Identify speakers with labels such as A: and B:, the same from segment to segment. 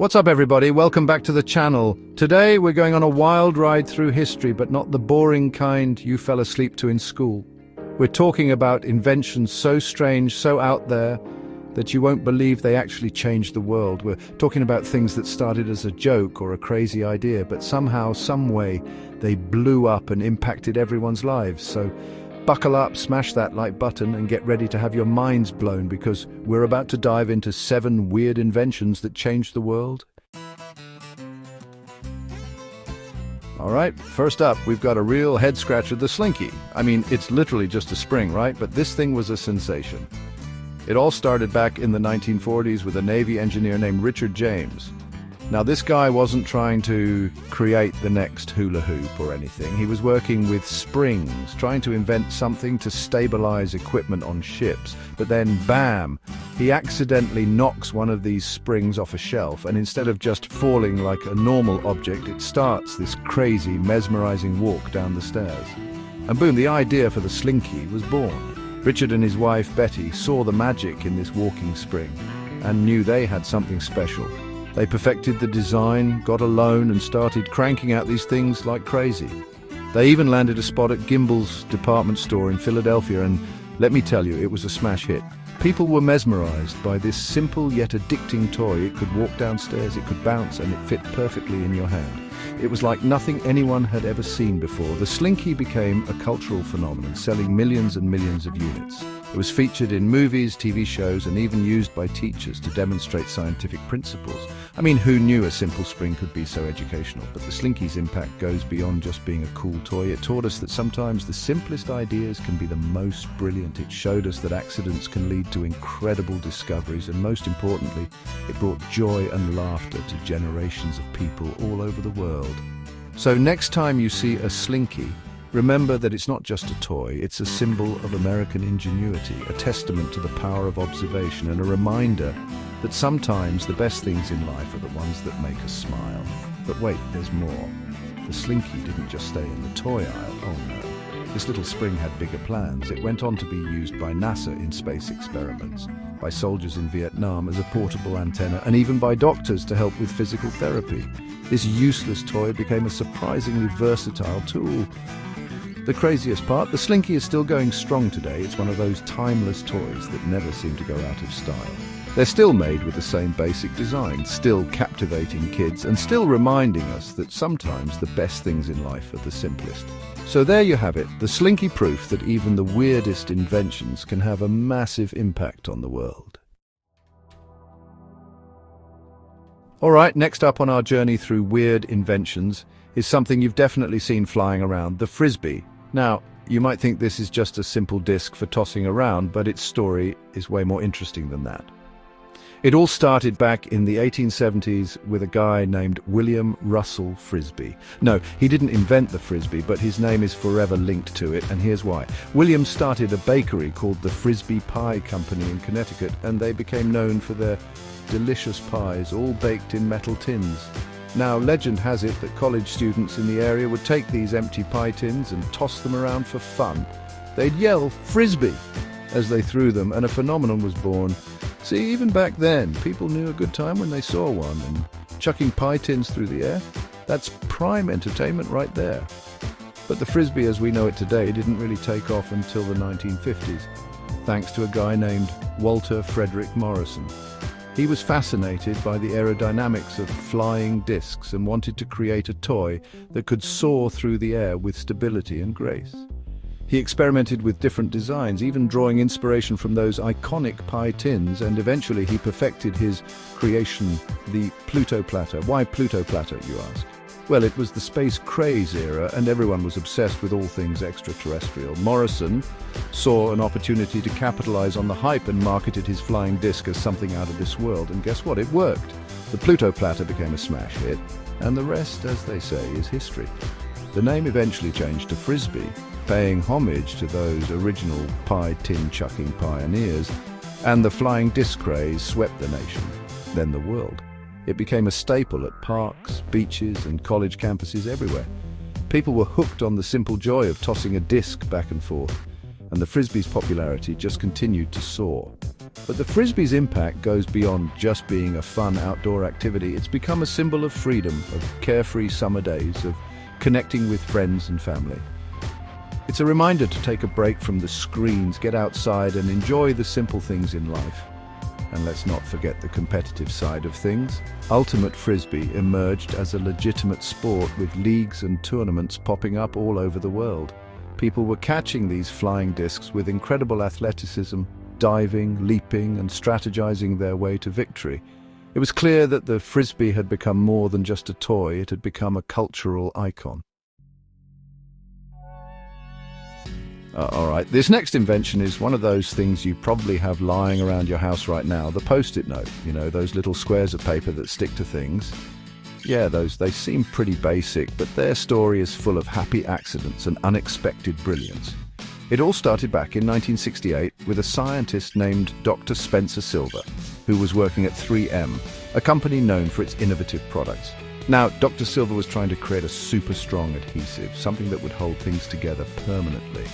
A: What's up, everybody? Welcome back to the channel. Today we're going on a wild ride through history, but not the boring kind you fell asleep to in school. We're talking about inventions so strange, so out there, that you won't believe they actually changed the world. We're talking about things that started as a joke or a crazy idea, but somehow, some way, they blew up and impacted everyone's lives. So buckle up, smash that like button, and get ready to have your minds blown, because we're about to dive into 7 weird inventions that changed the world. All right, first up, we've got a real head-scratcher, the Slinky. I mean, it's literally just a spring, right? But this thing was a sensation. It all started back in the 1940s with a Navy engineer named Richard James. Now, this guy wasn't trying to create the next hula hoop or anything. He was working with springs, trying to invent something to stabilize equipment on ships. But then, bam, he accidentally knocks one of these springs off a shelf, and instead of just falling like a normal object, it starts this crazy, mesmerizing walk down the stairs. And boom, the idea for the Slinky was born. Richard and his wife, Betty, saw the magic in this walking spring and knew they had something special. They perfected the design, got a loan, and started cranking out these things like crazy. They even landed a spot at Gimbel's department store in Philadelphia, and let me tell you, it was a smash hit. People were mesmerized by this simple yet addicting toy. It could walk downstairs, it could bounce, and it fit perfectly in your hand. It was like nothing anyone had ever seen before. The Slinky became a cultural phenomenon, selling millions and millions of units. It was featured in movies, TV shows, and even used by teachers to demonstrate scientific principles. I mean, who knew a simple spring could be so educational? But the Slinky's impact goes beyond just being a cool toy. It taught us that sometimes the simplest ideas can be the most brilliant. It showed us that accidents can lead to incredible discoveries, and most importantly, it brought joy and laughter to generations of people all over the world. So next time you see a Slinky, remember that it's not just a toy, it's a symbol of American ingenuity, a testament to the power of observation, and a reminder that sometimes the best things in life are the ones that make us smile. But wait, there's more. The Slinky didn't just stay in the toy aisle, oh no. This little spring had bigger plans. It went on to be used by NASA in space experiments, by soldiers in Vietnam as a portable antenna, and even by doctors to help with physical therapy. This useless toy became a surprisingly versatile tool. The craziest part, the Slinky is still going strong today. It's one of those timeless toys that never seem to go out of style. They're still made with the same basic design, still captivating kids, and still reminding us that sometimes the best things in life are the simplest. So there you have it, the Slinky proof that even the weirdest inventions can have a massive impact on the world. All right, next up on our journey through weird inventions is something you've definitely seen flying around, the Frisbee. Now, you might think this is just a simple disc for tossing around, but its story is way more interesting than that. It all started back in the 1870s with a guy named William Russell Frisbee. No, he didn't invent the Frisbee, but his name is forever linked to it, and here's why. William started a bakery called the Frisbee Pie Company in Connecticut, and they became known for their delicious pies, all baked in metal tins. Now, legend has it that college students in the area would take these empty pie tins and toss them around for fun. They'd yell, "Frisbee!" as they threw them, and a phenomenon was born. See, even back then, people knew a good time when they saw one, and chucking pie tins through the air, that's prime entertainment right there. But the Frisbee as we know it today didn't really take off until the 1950s, thanks to a guy named Walter Frederick Morrison. He was fascinated by the aerodynamics of flying discs and wanted to create a toy that could soar through the air with stability and grace. He experimented with different designs, even drawing inspiration from those iconic pie tins, and eventually he perfected his creation, the Pluto platter. Why Pluto platter, you ask? Well, it was the space craze era, and everyone was obsessed with all things extraterrestrial. Morrison saw an opportunity to capitalize on the hype and marketed his flying disc as something out of this world, and guess what? It worked. The Pluto platter became a smash hit, and the rest, as they say, is history. The name eventually changed to Frisbee, paying homage to those original pie tin chucking pioneers, and the flying disc craze swept the nation, then the world. It became a staple at parks, beaches, and college campuses everywhere. People were hooked on the simple joy of tossing a disc back and forth, and the Frisbee's popularity just continued to soar. But the Frisbee's impact goes beyond just being a fun outdoor activity. It's become a symbol of freedom, of carefree summer days, of connecting with friends and family. It's a reminder to take a break from the screens, get outside and enjoy the simple things in life. And let's not forget the competitive side of things. Ultimate Frisbee emerged as a legitimate sport with leagues and tournaments popping up all over the world. People were catching these flying discs with incredible athleticism, diving, leaping, and strategizing their way to victory. It was clear that the Frisbee had become more than just a toy, it had become a cultural icon. All right, this next invention is one of those things you probably have lying around your house right now, the Post-it note. You know, those little squares of paper that stick to things. Yeah, they seem pretty basic, but their story is full of happy accidents and unexpected brilliance. It all started back in 1968 with a scientist named Dr. Spencer Silver, who was working at 3M, a company known for its innovative products. Now, Dr. Silver was trying to create a super strong adhesive, something that would hold things together permanently.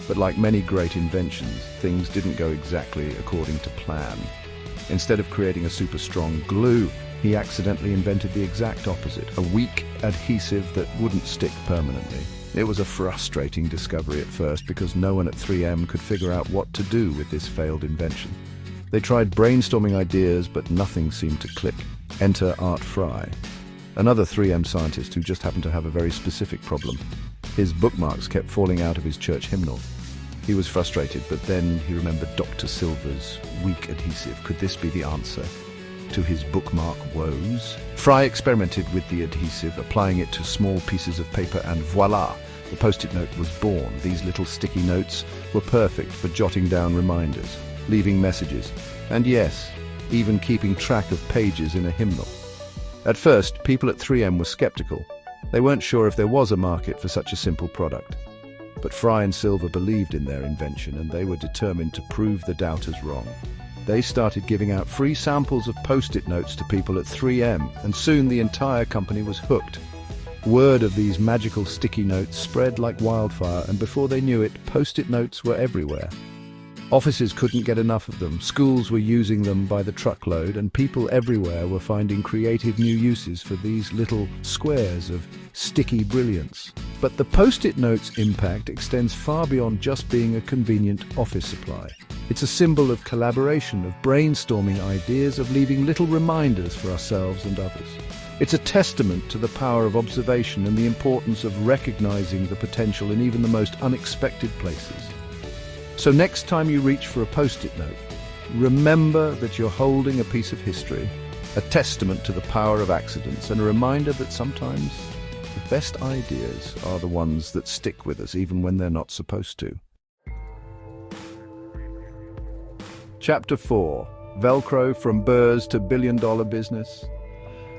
A: But like many great inventions, things didn't go exactly according to plan. Instead of creating a super strong glue, he accidentally invented the exact opposite, a weak adhesive that wouldn't stick permanently. It was a frustrating discovery at first because no one at 3M could figure out what to do with this failed invention. They tried brainstorming ideas, but nothing seemed to click. Enter Art Fry, another 3M scientist who just happened to have a very specific problem. His bookmarks kept falling out of his church hymnal. He was frustrated, but then he remembered Dr. Silver's weak adhesive. Could this be the answer to his bookmark woes? Fry experimented with the adhesive, applying it to small pieces of paper, and voila, the Post-it note was born. These little sticky notes were perfect for jotting down reminders, leaving messages, and yes, even keeping track of pages in a hymnal. At first, people at 3M were skeptical. They weren't sure if there was a market for such a simple product. But Fry and Silver believed in their invention, and they were determined to prove the doubters wrong. They started giving out free samples of Post-it notes to people at 3M, and soon the entire company was hooked. Word of these magical sticky notes spread like wildfire, and before they knew it, Post-it notes were everywhere. Offices couldn't get enough of them, schools were using them by the truckload, and people everywhere were finding creative new uses for these little squares of sticky brilliance. But the Post-it note's impact extends far beyond just being a convenient office supply. It's a symbol of collaboration, of brainstorming ideas, of leaving little reminders for ourselves and others. It's a testament to the power of observation and the importance of recognizing the potential in even the most unexpected places. So next time you reach for a Post-it note, remember that you're holding a piece of history, a testament to the power of accidents, and a reminder that sometimes the best ideas are the ones that stick with us even when they're not supposed to. Chapter 4. Velcro from burrs to billion-dollar business.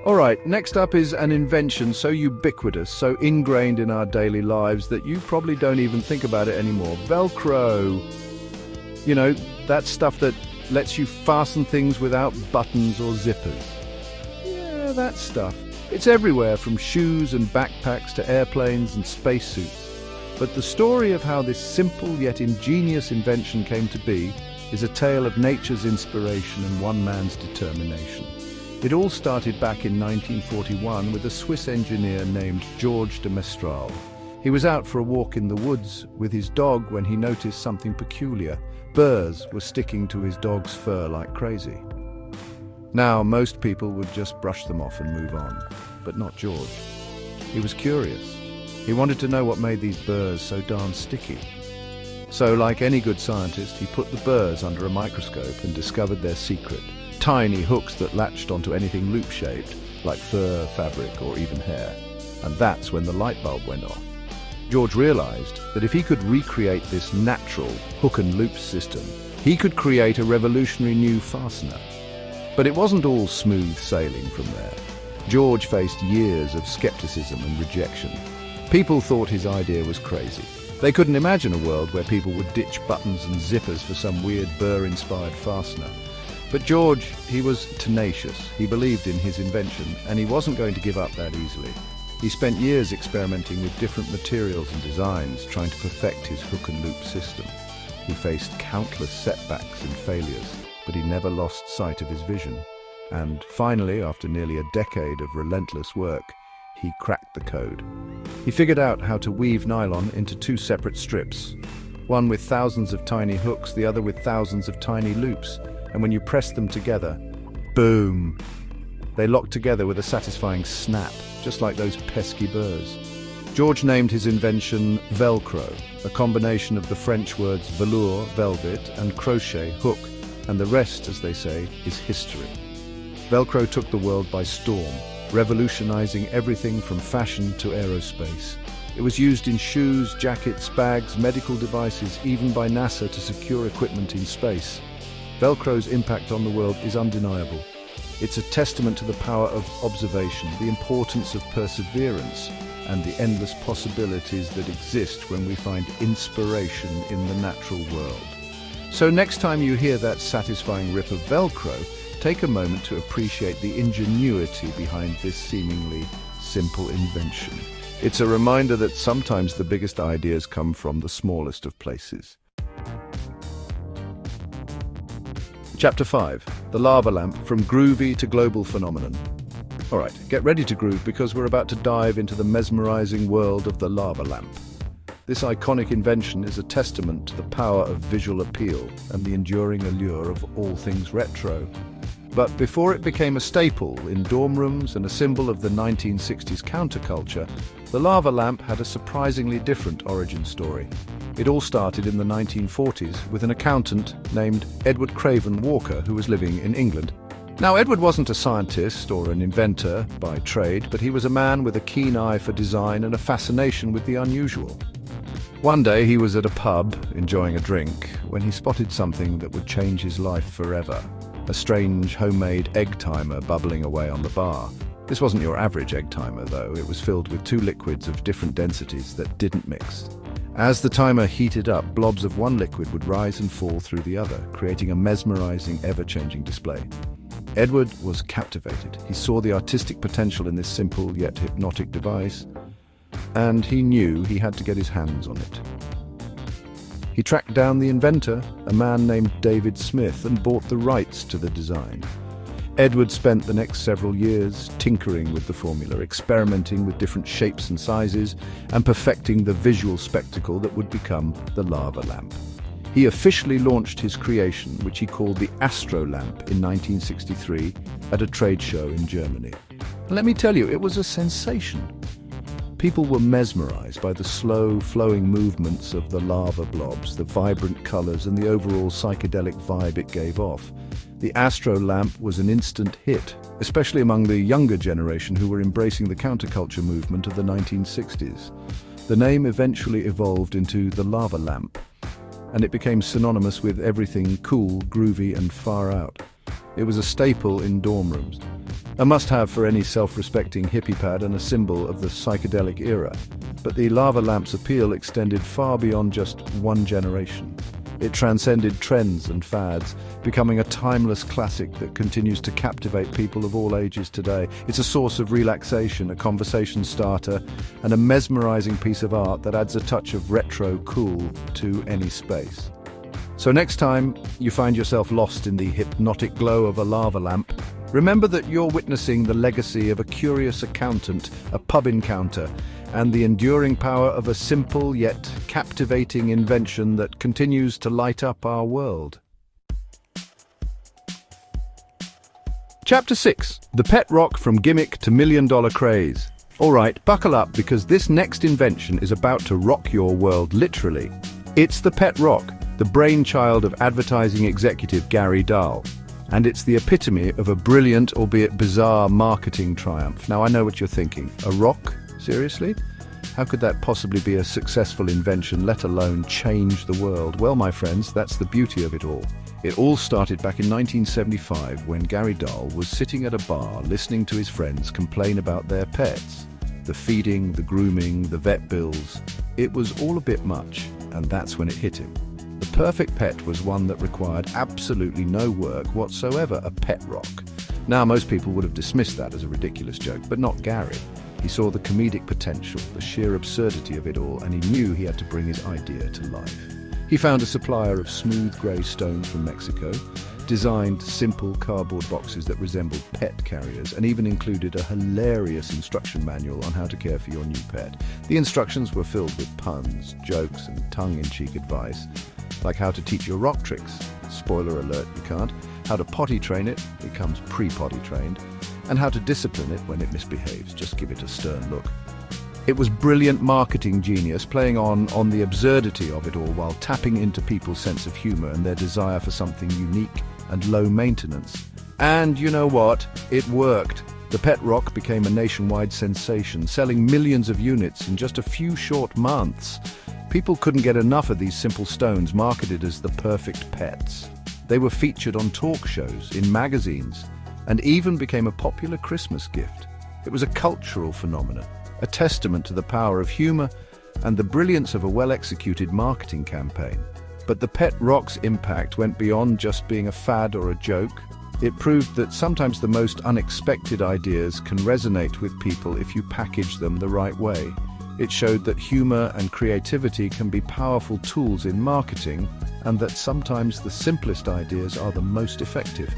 A: All right, next up is an invention so ubiquitous, so ingrained in our daily lives that you probably don't even think about it anymore. Velcro. You know, that stuff that lets you fasten things without buttons or zippers. Yeah, that stuff. It's everywhere, from shoes and backpacks to airplanes and spacesuits. But the story of how this simple yet ingenious invention came to be is a tale of nature's inspiration and one man's determination. It all started back in 1941 with a Swiss engineer named Georges de Mestral. He was out for a walk in the woods with his dog when he noticed something peculiar. Burrs were sticking to his dog's fur like crazy. Now, most people would just brush them off and move on, but not George. He was curious. He wanted to know what made these burrs so darn sticky. So, like any good scientist, he put the burrs under a microscope and discovered their secret. Tiny hooks that latched onto anything loop-shaped, like fur, fabric, or even hair. And that's when the light bulb went off. George realized that if he could recreate this natural hook and loop system, he could create a revolutionary new fastener. But it wasn't all smooth sailing from there. George faced years of skepticism and rejection. People thought his idea was crazy. They couldn't imagine a world where people would ditch buttons and zippers for some weird burr-inspired fastener. But George, he was tenacious. He believed in his invention, and he wasn't going to give up that easily. He spent years experimenting with different materials and designs, trying to perfect his hook and loop system. He faced countless setbacks and failures, but he never lost sight of his vision. And finally, after nearly a decade of relentless work, he cracked the code. He figured out how to weave nylon into two separate strips, one with thousands of tiny hooks, the other with thousands of tiny loops. And when you press them together, boom! They lock together with a satisfying snap, just like those pesky burrs. George named his invention Velcro, a combination of the French words velour, velvet, and crochet, hook, and the rest, as they say, is history. Velcro took the world by storm, revolutionizing everything from fashion to aerospace. It was used in shoes, jackets, bags, medical devices, even by NASA to secure equipment in space. Velcro's impact on the world is undeniable. It's a testament to the power of observation, the importance of perseverance, and the endless possibilities that exist when we find inspiration in the natural world. So next time you hear that satisfying rip of Velcro, take a moment to appreciate the ingenuity behind this seemingly simple invention. It's a reminder that sometimes the biggest ideas come from the smallest of places. Chapter 5. The Lava Lamp, from groovy to global phenomenon. Alright, get ready to groove because we're about to dive into the mesmerizing world of the lava lamp. This iconic invention is a testament to the power of visual appeal and the enduring allure of all things retro. But before it became a staple in dorm rooms and a symbol of the 1960s counterculture, the lava lamp had a surprisingly different origin story. It all started in the 1940s with an accountant named Edward Craven Walker who was living in England. Now, Edward wasn't a scientist or an inventor by trade, but he was a man with a keen eye for design and a fascination with the unusual. One day he was at a pub enjoying a drink when he spotted something that would change his life forever. A strange homemade egg timer bubbling away on the bar. This wasn't your average egg timer, though. It was filled with two liquids of different densities that didn't mix. As the timer heated up, blobs of one liquid would rise and fall through the other, creating a mesmerizing, ever-changing display. Edward was captivated. He saw the artistic potential in this simple yet hypnotic device, and he knew he had to get his hands on it. He tracked down the inventor, a man named David Smith, and bought the rights to the design. Edward spent the next several years tinkering with the formula, experimenting with different shapes and sizes, and perfecting the visual spectacle that would become the lava lamp. He officially launched his creation, which he called the Astro Lamp, in 1963 at a trade show in Germany. And let me tell you, it was a sensation. People were mesmerized by the slow, flowing movements of the lava blobs, the vibrant colors, and the overall psychedelic vibe it gave off. The Astro Lamp was an instant hit, especially among the younger generation who were embracing the counterculture movement of the 1960s. The name eventually evolved into the lava lamp, and it became synonymous with everything cool, groovy, and far out. It was a staple in dorm rooms, a must-have for any self-respecting hippie pad and a symbol of the psychedelic era. But the lava lamp's appeal extended far beyond just one generation. It transcended trends and fads, becoming a timeless classic that continues to captivate people of all ages today. It's a source of relaxation, a conversation starter, and a mesmerizing piece of art that adds a touch of retro cool to any space. So next time you find yourself lost in the hypnotic glow of a lava lamp, remember that you're witnessing the legacy of a curious accountant, a pub encounter, and the enduring power of a simple yet captivating invention that continues to light up our world. Chapter 6. The Pet Rock from Gimmick to Million-Dollar Craze. Alright, buckle up because this next invention is about to rock your world literally. It's the Pet Rock, the brainchild of advertising executive Gary Dahl. And it's the epitome of a brilliant, albeit bizarre, marketing triumph. Now I know what you're thinking. A rock? Seriously? How could that possibly be a successful invention, let alone change the world? Well, my friends, that's the beauty of it all. It all started back in 1975 when Gary Dahl was sitting at a bar listening to his friends complain about their pets. The feeding, the grooming, the vet bills. It was all a bit much, and that's when it hit him. The perfect pet was one that required absolutely no work whatsoever, a pet rock. Now, most people would have dismissed that as a ridiculous joke, but not Gary. He saw the comedic potential, the sheer absurdity of it all, and he knew he had to bring his idea to life. He found a supplier of smooth grey stone from Mexico, designed simple cardboard boxes that resembled pet carriers and even included a hilarious instruction manual on how to care for your new pet. The instructions were filled with puns, jokes, and tongue-in-cheek advice, like how to teach your rock tricks. Spoiler alert, you can't. How to potty train it, it comes pre-potty trained, and how to discipline it when it misbehaves. Just give it a stern look. It was brilliant marketing genius, playing on the absurdity of it all while tapping into people's sense of humor and their desire for something unique and low maintenance. And you know what? It worked. The Pet Rock became a nationwide sensation, selling millions of units in just a few short months. People couldn't get enough of these simple stones marketed as the perfect pets. They were featured on talk shows, in magazines, and even became a popular Christmas gift. It was a cultural phenomenon, a testament to the power of humor and the brilliance of a well-executed marketing campaign. But the Pet Rock's impact went beyond just being a fad or a joke. It proved that sometimes the most unexpected ideas can resonate with people if you package them the right way. It showed that humor and creativity can be powerful tools in marketing, and that sometimes the simplest ideas are the most effective.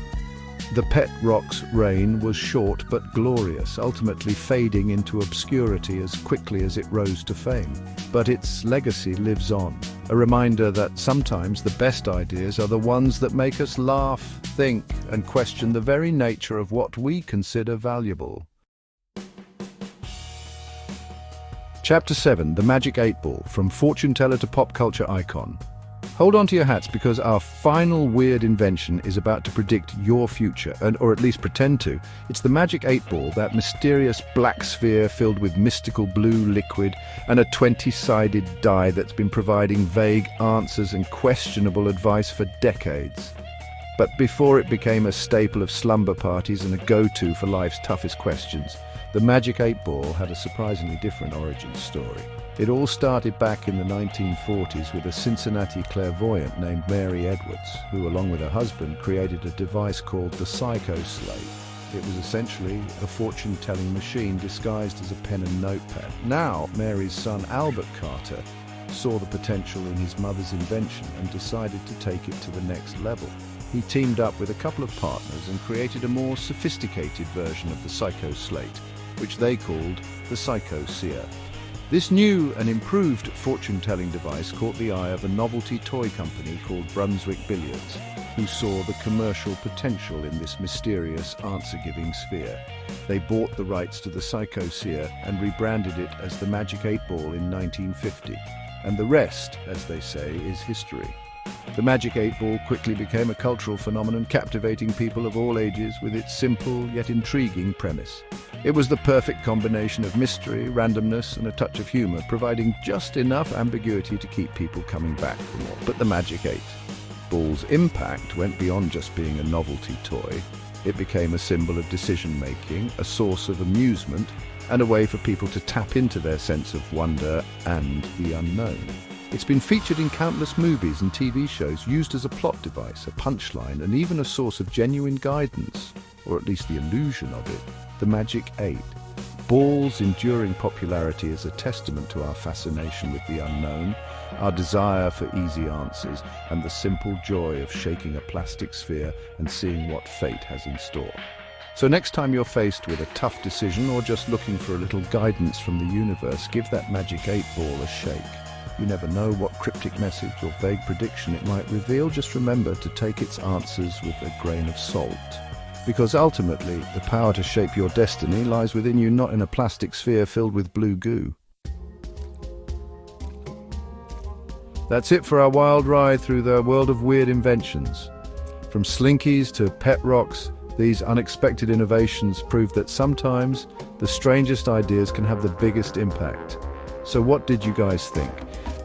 A: The Pet Rock's reign was short but glorious, ultimately fading into obscurity as quickly as it rose to fame. But its legacy lives on, a reminder that sometimes the best ideas are the ones that make us laugh, think, and question the very nature of what we consider valuable. Chapter 7, The Magic 8-Ball, from fortune teller to pop culture icon. Hold on to your hats because our final weird invention is about to predict your future, or at least pretend to. It's the Magic 8-Ball, that mysterious black sphere filled with mystical blue liquid and a 20-sided die that's been providing vague answers and questionable advice for decades. But before it became a staple of slumber parties and a go-to for life's toughest questions, the Magic 8-Ball had a surprisingly different origin story. It all started back in the 1940s with a Cincinnati clairvoyant named Mary Edwards, who, along with her husband, created a device called the Psycho Slate. It was essentially a fortune-telling machine disguised as a pen and notepad. Now, Mary's son Albert Carter saw the potential in his mother's invention and decided to take it to the next level. He teamed up with a couple of partners and created a more sophisticated version of the Psycho Slate, which they called the Psycho Seer. This new and improved fortune-telling device caught the eye of a novelty toy company called Brunswick Billiards, who saw the commercial potential in this mysterious answer-giving sphere. They bought the rights to the Psycho Seer and rebranded it as the Magic 8-Ball in 1950. And the rest, as they say, is history. The Magic 8-Ball quickly became a cultural phenomenon, captivating people of all ages with its simple yet intriguing premise. It was the perfect combination of mystery, randomness, and a touch of humor, providing just enough ambiguity to keep people coming back for more. But the Magic 8-Ball's impact went beyond just being a novelty toy. It became a symbol of decision-making, a source of amusement, and a way for people to tap into their sense of wonder and the unknown. It's been featured in countless movies and TV shows, used as a plot device, a punchline, and even a source of genuine guidance, or at least the illusion of it. The Magic 8 Ball's enduring popularity is a testament to our fascination with the unknown, our desire for easy answers, and the simple joy of shaking a plastic sphere and seeing what fate has in store. So next time you're faced with a tough decision or just looking for a little guidance from the universe, give that Magic 8-Ball a shake. You never know what cryptic message or vague prediction it might reveal. Just remember to take its answers with a grain of salt. Because ultimately, the power to shape your destiny lies within you, not in a plastic sphere filled with blue goo. That's it for our wild ride through the world of weird inventions. From slinkies to pet rocks, these unexpected innovations prove that sometimes the strangest ideas can have the biggest impact. So what did you guys think?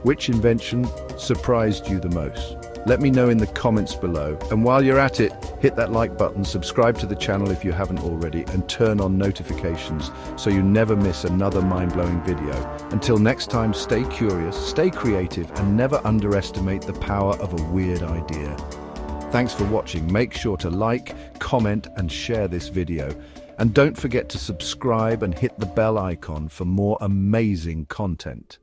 A: Which invention surprised you the most? Let me know in the comments below. And while you're at it, hit that like button, subscribe to the channel if you haven't already, and turn on notifications so you never miss another mind-blowing video. Until next time, stay curious, stay creative, and never underestimate the power of a weird idea. Thanks for watching. Make sure to like, comment, and share this video. And don't forget to subscribe and hit the bell icon for more amazing content.